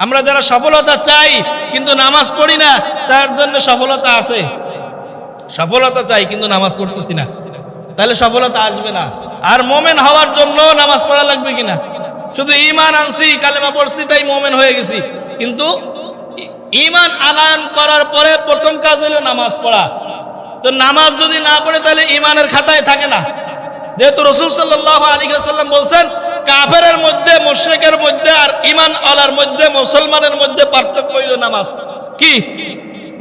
আমরা যারা সফলতা চাই কিন্তু নামাজ পড়ি না, তার জন্য সফলতা আছে। সফলতা চাই কিন্তু নামাজ পড়তেছি না, তাহলে সফলতা আসবে না। আর মোমেন হওয়ার জন্য নামাজ পড়া লাগবে কিনা? শুধু ঈমান আনছি, কালেমা পড়ছি, তাই মোমেন হয়ে গেছি, কিন্তু ঈমান আনয়ন করার পরে প্রথম কাজ হলো নামাজ পড়া। তো নামাজ যদি না পড়ে তাহলে ঈমানের খাতায় থাকে না। যেহেতু রাসূল সাল্লাল্লাহু আলাইহি ওয়াসাল্লাম বলছেন, কাফেরের মধ্যে, মুশরিকের মধ্যে আর ঈমান ওয়ালার মধ্যে, মুসলমানের মধ্যে পার্থক্য হইল নামাজ। কি?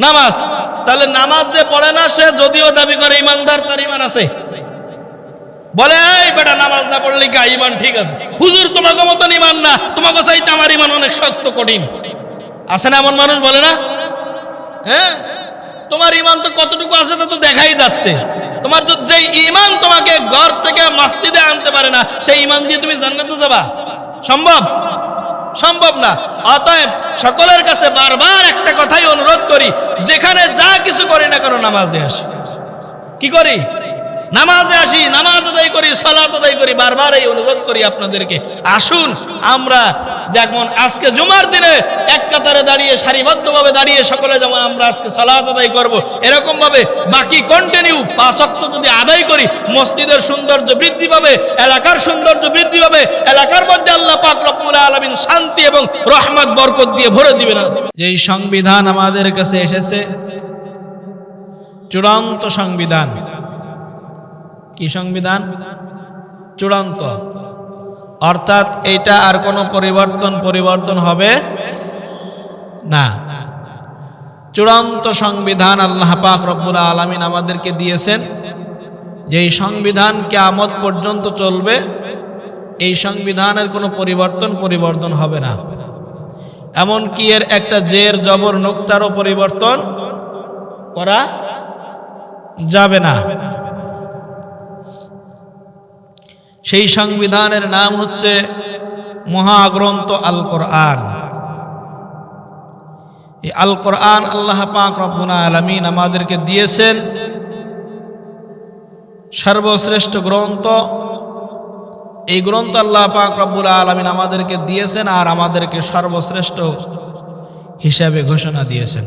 নামাজ। তাহলে নামাজ যে পড়ে না, সে যদিও দাবি করে ঈমানদার, তার ঈমান আছে। বলে এই বেটা নামাজ না পড়লে কি ঈমান ঠিক আছে? হুজুর তোমাকে মতন ঈমান না, তোমাকে চাইতে আমার ঈমান অনেক শক্ত কঠিন। আছে না এমন মানুষ? বলে না? হ্যাঁ, তোমার ঈমান তো কতটুকু আছে তা তো দেখাই যাচ্ছে। তোমার যে ঈমান তোমাকে ঘর থেকে মসজিদে আনতে পারে না, সেই ঈমান দিয়ে তুমি জান্নাতে যাবা? সম্ভব? সম্ভব না। অতএব সকলের কাছে বারবার একটা কথাই অনুরোধ করি, যেখানে যা কিছু করি না কেন নামাজে আসি। কি করি? নামাজে আসি, নামাজ আদায় করি, সালাত আদায় করি। বারবার এই অনুরোধ করি আপনাদেরকে, আসুন আমরা যেমন আজকে জুমার দিনে এক কাতারে দাঁড়িয়ে, সারিবদ্ধভাবে দাঁড়িয়ে সকলে যেমন আমরা আজকে সালাত আদায় করব, এরকম ভাবে বাকি কন্টিনিউ 5 ওয়াক্ত যদি আদায় করি, মসজিদের সৌন্দর্য বৃদ্ধি পাবে, এলাকার সৌন্দর্য বৃদ্ধি পাবে, এলাকার মধ্যে আল্লাহ পাক রব্বুল আলামিন শান্তি এবং রহমত বরকত দিয়ে ভরে দিবেন। যেই সংবিধান আমাদের কাছে এসেছে, চূড়ান্ত সংবিধান। কি সংবিধান? চূড়ান্ত, অর্থাৎ এটা আর কোনো পরিবর্তন হবে না। চূড়ান্ত সংবিধান আল্লাহ পাক রব্বুল আলামিন আমাদেরকে দিয়েছেন, যে এই সংবিধান কিয়ামত পর্যন্ত চলবে। এই সংবিধানের কোনো পরিবর্তন হবে না। এমনকি এর একটা জের জবর নুক্তারও পরিবর্তন করা যাবে না। সেই সংবিধানের নাম হচ্ছে মহাগ্রন্থ আল কোরআন। এই আল কোরআন আল্লাহ পাক রব্বুল আলামিন আমাদেরকে দিয়েছেন সর্বশ্রেষ্ঠ গ্রন্থ। এই গ্রন্থ আল্লাহ পাক রব্বুল আলামিন আমাদেরকে দিয়েছেন আর আমাদেরকে সর্বশ্রেষ্ঠ হিসাবে ঘোষণা দিয়েছেন।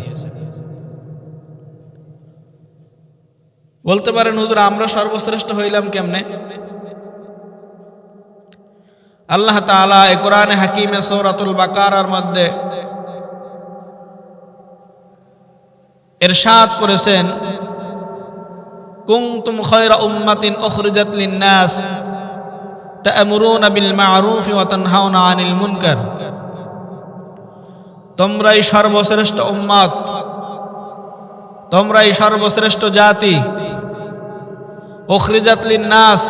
বলতে পারেন, হুজুর আমরা সর্বশ্রেষ্ঠ হইলাম কেমনে? আল্লাহ তাআলা এই কোরআনে হাকিমে সূরাতুল বাকারার মধ্যে ইরশাদ করেছেন, কুনতুম খায়রা উম্মাতিন উখরিজাত লিন-নাস তা'মুরুনা বিল মা'রুফ ওয়া তানহাউনা আনিল মুনকার। তোমরাই সর্বশ্রেষ্ঠ উম্মত, তোমরাই সর্বশ্রেষ্ঠ জাতি। উখরিজাত লিন-নাস,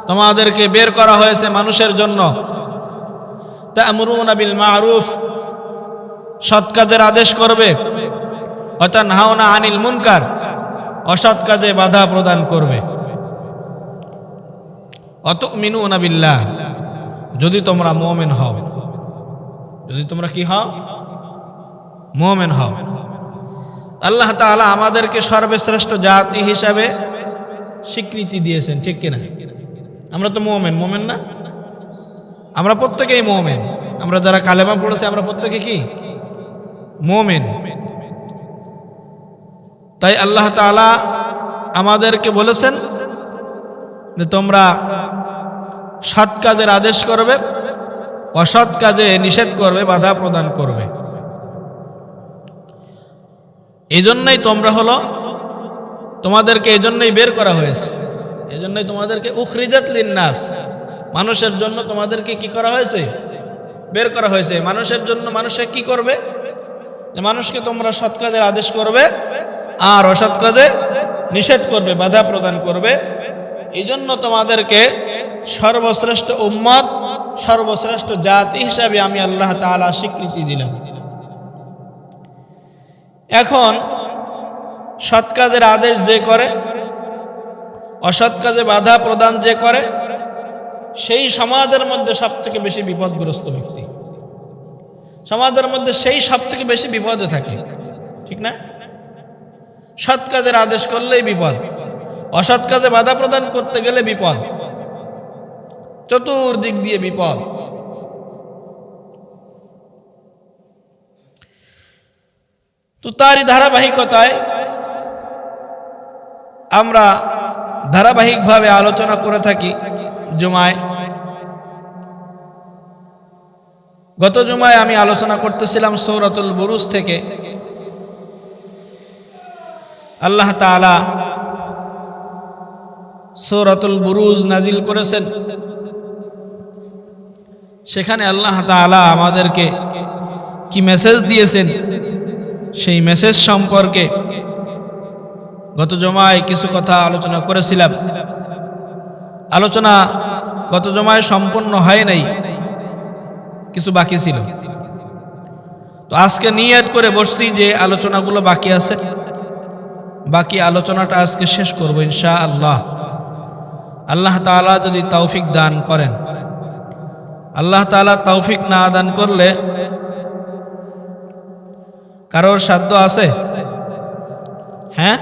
তোমাদেরকে বের করা হয়েছে মানুষের জন্য। তা'মুরুনা বিল মা'রুফ, সৎ কাজের আদেশ করবে। ওয়া তানহাউনা আনিল মুনকার, অসৎ কাজে বাধা প্রদান করবে। ওয়া তু'মিনুনা বিল্লাহ, যদি তোমরা মুমিন হও। যদি তোমরা কি হও? মুমিন হও। আল্লাহ তাআলা আমাদেরকে সর্বশ্রেষ্ঠ জাতি হিসাবে স্বীকৃতি দিয়েছেন, ঠিক কিনা? আমরা তো মুমিন না? আমরা প্রত্যেকেই মুমিন। আমরা যারা কালেমা পড়েছি আমরা প্রত্যেকে কি? মুমিন। তাই আল্লাহ তাআলা আমাদেরকে বলেছেন যে তোমরা সৎ কাজের আদেশ করবে, অসৎ কাজে নিষেধ করবে, বাধা প্রদান করবে। এই জন্যই তোমরা হলো, তোমাদেরকে এই জন্যই বের করা হয়েছে, এই জন্যই তোমাদেরকে উখরিজাত লিন-নাস, মানুষের জন্য তোমাদেরকে কি করা হয়েছে? বের করা হয়েছে। মানুষের জন্য মানুষে কি করবে? যে মানুষকে তোমরা সৎ কাজের আদেশ করবে আর অসৎ কাজে নিষেধ করবে, বাধা প্রদান করবে। এই জন্য তোমাদেরকে সর্বশ্রেষ্ঠ উম্মত, সর্বশ্রেষ্ঠ জাতি হিসাবে আমি আল্লাহ তাআলা স্বীকৃতি দিলাম। এখন সৎ কাজের আদেশ যে করে, অসৎ কাজে বাধা প্রদান যে করে, সেই সমাজের মধ্যে সবথেকে বেশি বিপদগ্রস্ত ব্যক্তি। সমাজের মধ্যে সেই সবথেকে বেশি বিপদে থাকে, ঠিক না? সৎ কাজের আদেশ করলেই বিপদ, অসৎ কাজে বাধা প্রদান করতে গেলে বিপদ, চতুর্দিক দিয়ে বিপদ। তো তারই ধারাবাহিকতায় আমরা ধারাবাহিকভাবে আলোচনা করে থাকি জুমায়। গত জুমায় আমি আলোচনা করতেছিলাম সূরাতুল বুরুজ থেকে। আল্লাহ তাআলা সূরাতুল বুরুজ নাজিল করেছেন। সেখানে আল্লাহ তাআলা আমাদেরকে কি মেসেজ দিয়েছেন সেই মেসেজ সম্পর্কে গত জুমায় কিছু কথা আলোচনা করেছিলাম। আলোচনা গত জুমায় সম্পূর্ণ হয় নাই, কিছু বাকি ছিল। তো আজকে নিয়ত করে বসছি যে আলোচনাগুলো বাকি আছে, বাকি আলোচনাটা আজকে শেষ করব ইনশাআল্লাহ। আল্লাহ তাআলা যদি তৌফিক দান করেন। আল্লাহ তাআলা তৌফিক না দান করলে কারোর সাধ্য আছে? হ্যাঁ,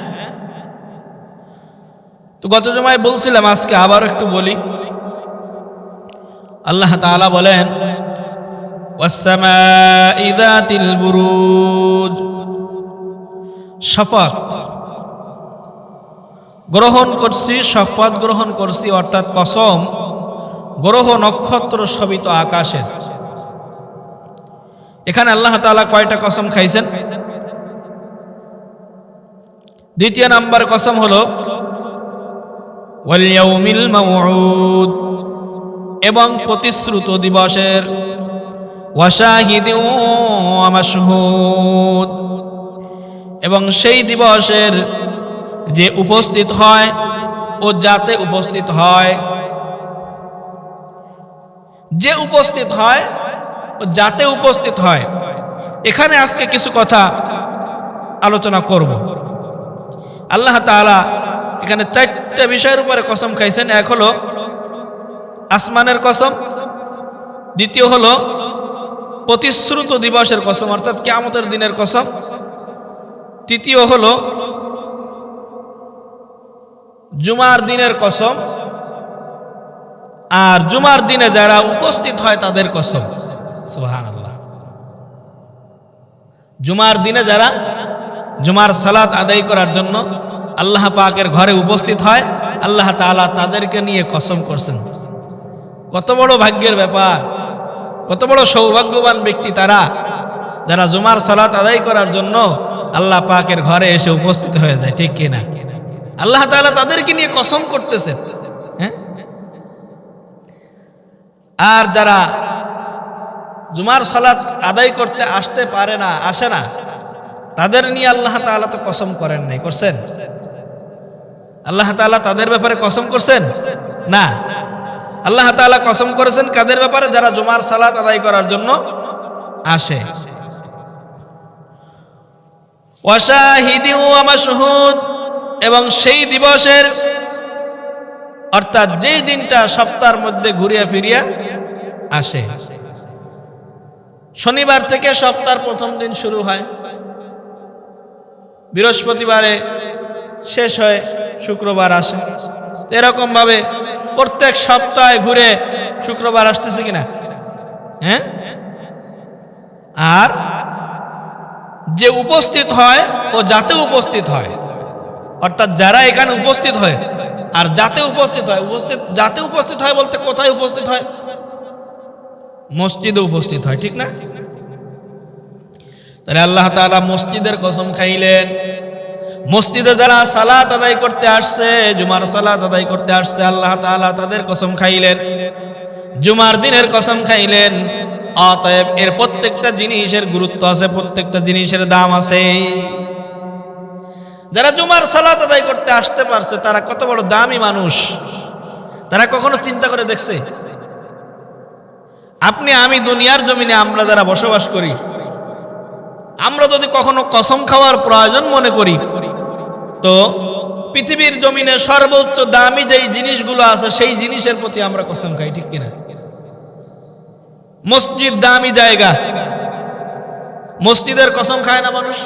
তো গত জুমায় বলছিলাম, আজকে আবার একটু বলি। আল্লাহ তাআলা বলেন ওয়াস-সামাঈ যাতিল বুরুজ, শপথ গ্রহণ করছি, শপথ গ্রহণ করছি, অর্থাৎ কসম গ্রহ নক্ষত্র শোভিত আকাশের। এখানে আল্লাহ তাআলা কয়টা কসম খাইছেন? দ্বিতীয় নাম্বার কসম হলো ওয়াল ইয়াউমিল মাউউদ, এবং প্রতিশ্রুত দিবসের, ওয়া শাহিদিন ওয়া মাশহুদ, এবং সেই দিবসের যে উপস্থিত হয় ও যাতে উপস্থিত হয়, যে উপস্থিত হয় ও যাতে উপস্থিত হয়। এখানে আজকে কিছু কথা আলোচনা করব। আল্লাহ তাআলা এখানে চারটা বিষয়ের উপরে কসম খাইছেন। এক হলো আসমানের কসম, দ্বিতীয় হলো প্রতিশ্রুত দিবসের কসম অর্থাৎ কিয়ামতের দিনের কসম, তৃতীয় হলো জুমার দিনের কসম, আর জুমার দিনে যারা উপস্থিত হয় তাদের কসম। সুবহানাল্লাহ। জুমার দিনে যারা জুমার সালাত আদায় করার জন্য আল্লাহ পাকের ঘরে উপস্থিত হয়, আল্লাহ তাআলা তাদেরকে নিয়ে কসম করছেন। কত বড় ভাগ্যের ব্যাপার, কত বড় সৌভাগ্যবান ব্যক্তি তারা যারা জুমার সালাত আদায় করার জন্য আল্লাহ পাকের ঘরে এসে উপস্থিত হয়ে যায়, ঠিক কিনা? আল্লাহ তাআলা তাদেরকে নিয়ে কসম করতেছেন। হ্যাঁ, আর যারা জুমার সালাত আদায় করতে আসতে পারে না, আসে না, তাদের নিয়ে আল্লাহ তাআলা তো কসম করেন নাই, করছেন? আল্লাহ তাআলা তাদের ব্যাপারে কসম করছেন না। আল্লাহ তাআলা কসম করেছেন কাদের ব্যাপারে? যারা জুমার সালাত আদায় করার জন্য আসে। ওয়া শাহিদিন ওয়া মাশহুদ, এবং সেই দিবসের, অর্থাৎ যেই দিনটা সপ্তাহের মধ্যে ঘুরিয়া ফিরিয়া আসে। শনিবার থেকে সপ্তাহের প্রথম দিন শুরু হয়, বৃহস্পতিবারে শেষ হয়, শুক্রবার আসে। এরকম ভাবে প্রত্যেক সপ্তাহে ঘুরে শুক্রবার আসতেছে কিনা? হ্যাঁ, আর যে উপস্থিত হয় ও যাতে উপস্থিত হয়, অর্থাৎ যারা এখানে উপস্থিত হয় আর যাতে উপস্থিত হয়। যাতে উপস্থিত হয় বলতে কোথায় উপস্থিত হয়? মসজিদে উপস্থিত হয়, ঠিক না? তাহলে আল্লাহ তাআলা মসজিদের কসম খাইলেন। মসজিদে যারা সালাত আদায় করতে আসছে, জুমার সালাত আদায় করতে আসছে, আল্লাহ তাআলা তাদের কসম খাইলেন, জুমার দিনের কসম খাইলেন। অতএব এর প্রত্যেকটা জিনিসের গুরুত্ব আছে, প্রত্যেকটা জিনিসের দাম আছে। যারা জুমার সালাত আদায় করতে আসতে পারছে তারা কত বড় দামি মানুষ, তারা কখনো চিন্তা করে দেখছে? আপনি আমি দুনিয়ার জমিনে আমরা যারা বসবাস করি, আমরা যদি কখনো কসম খাওয়ার প্রয়োজন মনে করি, তো পৃথিবীর জমিনে সর্বোচ্চ দামি যেই জিনিসগুলো আছে সেই জিনিসের প্রতি আমরা কসম খাই, ঠিক কিনা? মসজিদ দামি জায়গা, মসজিদের কসম খায় না মানুষ?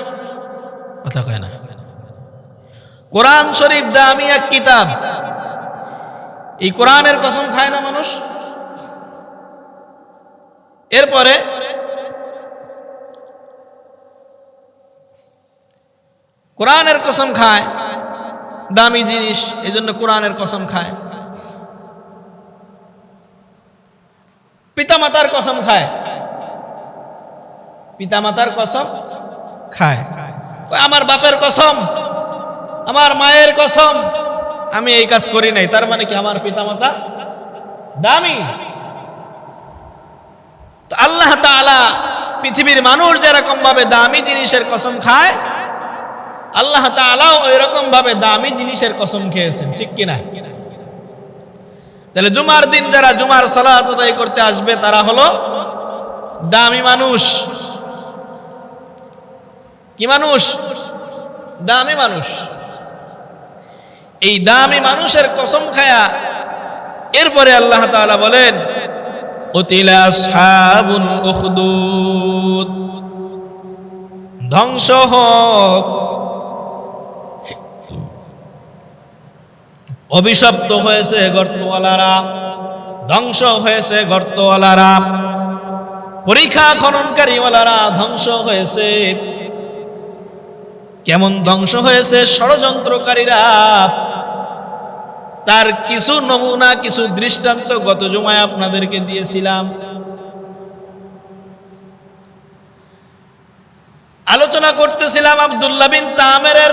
কথা কয় না। কোরআন শরীফ দামি এক কিতাব, এই কোরআনের কসম খায় না মানুষ? এরপরে কোরআনের কসম খায়, দামি জিনিস, এই জন্য কোরআনের কসম খায়। পিতামাতার কসম খায়, পিতামাতার কসম খায়। আমার বাপের কসম, আমার মায়ের কসম, আমি এই কাজ করি নাই, তার মানে কি আমার পিতামাতা দামি? তো আল্লাহ তাআলা পৃথিবীর মানুষ যেরকম ভাবে দামি জিনিসের কসম খায়, আল্লাহ তাআলাও ওই রকম ভাবে দামি জিনিসের কসম খেয়েছেন, ঠিক কিনা? তাহলে জুমার দিন যারা জুমার সালাত আদায় করতে আসবে তারা হলো দামি মানুষ। কি মানুষ? দামি মানুষ। এই দামি মানুষের কসম খায়া এরপরে আল্লাহ তাআলা বলেন, উতিলা আসহাবুল উখদুদ, ধ্বংস হোক, অভিশপ্ত হয়েছে গর্তওয়ালারা, ধ্বংস হয়েছে গর্তওয়ালারা, পরীক্ষা খননকারীওয়ালারা ধ্বংস হয়েছে। কেমন ধ্বংস হয়েছে? ষড়যন্ত্রকারীরা। তার কিছু নমুনা, কিছু দৃষ্টান্ত গত জুমায় আপনাদেরকে দিয়েছিলাম। আলোচনা করতেছিলাম আব্দুল্লাহ বিন তামেরের